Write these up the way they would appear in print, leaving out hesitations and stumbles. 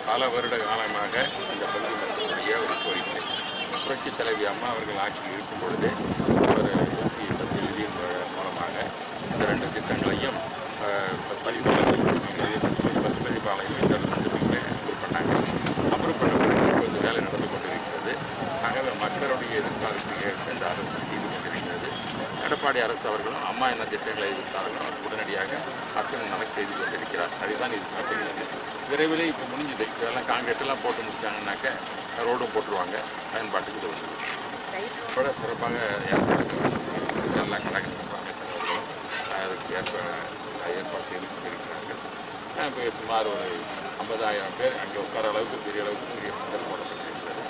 பல வருட காலமாக இந்த பள்ளி நடத்தக்கூடிய ஒரு கோரிக்கை. புரட்சித் தலைவி அம்மா அவர்கள் ஆட்சியில் இருக்கும் பொழுது ஒரு 110 நிதியின் மூலமாக இந்த 2 திட்டங்களையும் பசுபதிபாளையம் பண்ணாங்க. அப்புறம் பண்ண பிறகு இப்போது வேலை நடந்து கொண்டிருக்கிறது. ஆகவே மக்களுடைய எதிர்பார்ப்பை இந்த அரசு செய்து கொண்டிருக்கிறது. எடப்பாடி அரசு அவர்களும் அம்மா என்ன திட்டங்களை எதிர்த்தார்களோ உடனடியாக அத்தனை நடக்க செய்து கொண்டிருக்கிறார். அதுதான் இது பார்த்தீங்கன்னா விரைவில் இப்போ முடிஞ்சுது. இதெல்லாம் காங்கிரீட்டெல்லாம் போட்டு முடிச்சாங்கன்னாக்க ரோடும் போட்டுருவாங்க. பயன்பாட்டுக்கு இது வந்து கூட சிறப்பாக எல்லாம் கணக்கு அமைச்சர்களும் அதுக்கு ஏற்பாடு செய்து கொண்டிருக்கிறார்கள். இப்போ சுமார் ஒரு 50,000 பேர் அங்கே உட்கார அளவுக்கு பெரிய பந்தல் போடப்பட்டிருக்கிறது.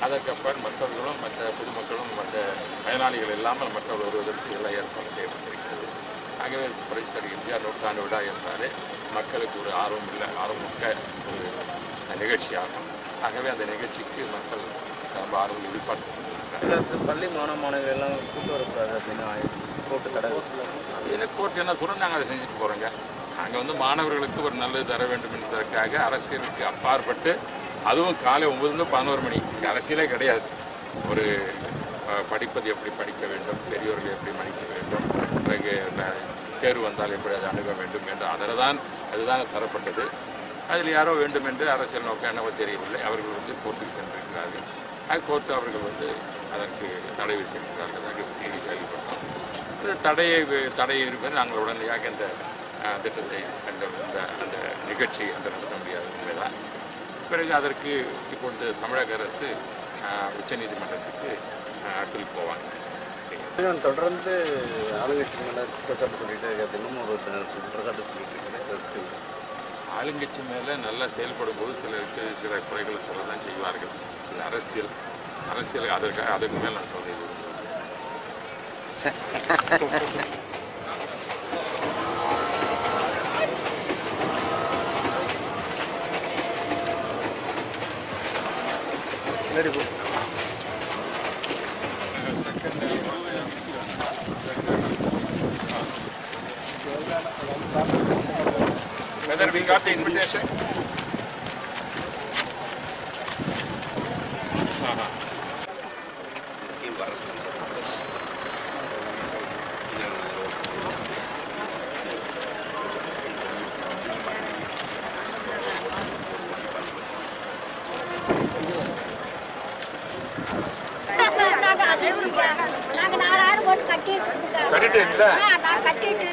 அதற்கப்புறம் மற்றவர்களும் மற்ற பொதுமக்களும் மற்ற பயனாளிகள் இல்லாமல் மற்றவர்கள் வருவதற்கு எல்லாம் ஏற்பாடு செய்யப்பட்டிருக்கிறது. ஆகவே புரட்சித் தலைவர் எம்ஜிஆர் நூற்றாண்டு விழா என்றாலே மக்களுக்கு ஒரு ஆர்வமிக்க ஒரு நிகழ்ச்சியாகும். ஆகவே அந்த நிகழ்ச்சிக்கு மக்கள் ரொம்ப ஆர்வம் எதிர்பார்த்து பள்ளி மாணவர்கள் எல்லாம் கூட்டு வரக்கூடாது அப்படின்னு கோர்ட்டு தடை இல்லை கோர்ட் என்ன சொல்ல நாங்கள் அதை செஞ்சுட்டு போகிறோங்க. நாங்கள் வந்து மாணவர்களுக்கு ஒரு நல்லது தர வேண்டும் என்பதற்காக அரசியலுக்கு அப்பாற்பட்டு அதுவும் காலை 9 to 11 மணி அரசியலே கிடையாது. ஒரு படிப்பது எப்படி படிக்க வேண்டும், பெரியோர்கள் எப்படி படிக்க வேண்டும், பிறகு தேர்வு வந்தால் எப்படி அதை அணுக வேண்டும் என்று அதுதான் தரப்பட்டது. அதில் யாரோ வேண்டும் என்று அரசியல் நோக்கம் என்னவோ தெரியவில்லை. அவர்கள் வந்து கோர்ட்டுக்கு சென்றிருக்கிறார்கள். அது கோர்ட்டு அவர்கள் வந்து அதற்கு தடை வைத்திருக்கிறார்கள். அதற்கு செய்தி கேள்விப்பட்டோம். இந்த தடையை இருப்பது நாங்கள் உடனடியாக இந்த திட்டத்தை அந்த நிகழ்ச்சி நடத்த முடியாது என்பதுதான். பிறகு அதற்கு இப்பொழுது தமிழக அரசு உச்சநீதிமன்றத்துக்கு அப்பீல் போவாங்க. தொடர்ந்து ஆளுங்கட்சி மேலே குற்றச்சாட்டு சொல்லிட்டு இன்னும் ஒரு குற்றச்சாட்டு சொல்லிட்டு இருக்கிறேன். ஆளுங்கட்சி மேலே நல்லா செயல்படும் போது சில குறைகளை சொல்ல தான் செய்வார்கள். இது அரசியல் அதற்கு மேலே நான் சொல்றது whether we got the invitation? This scheme was கட்டிட்டு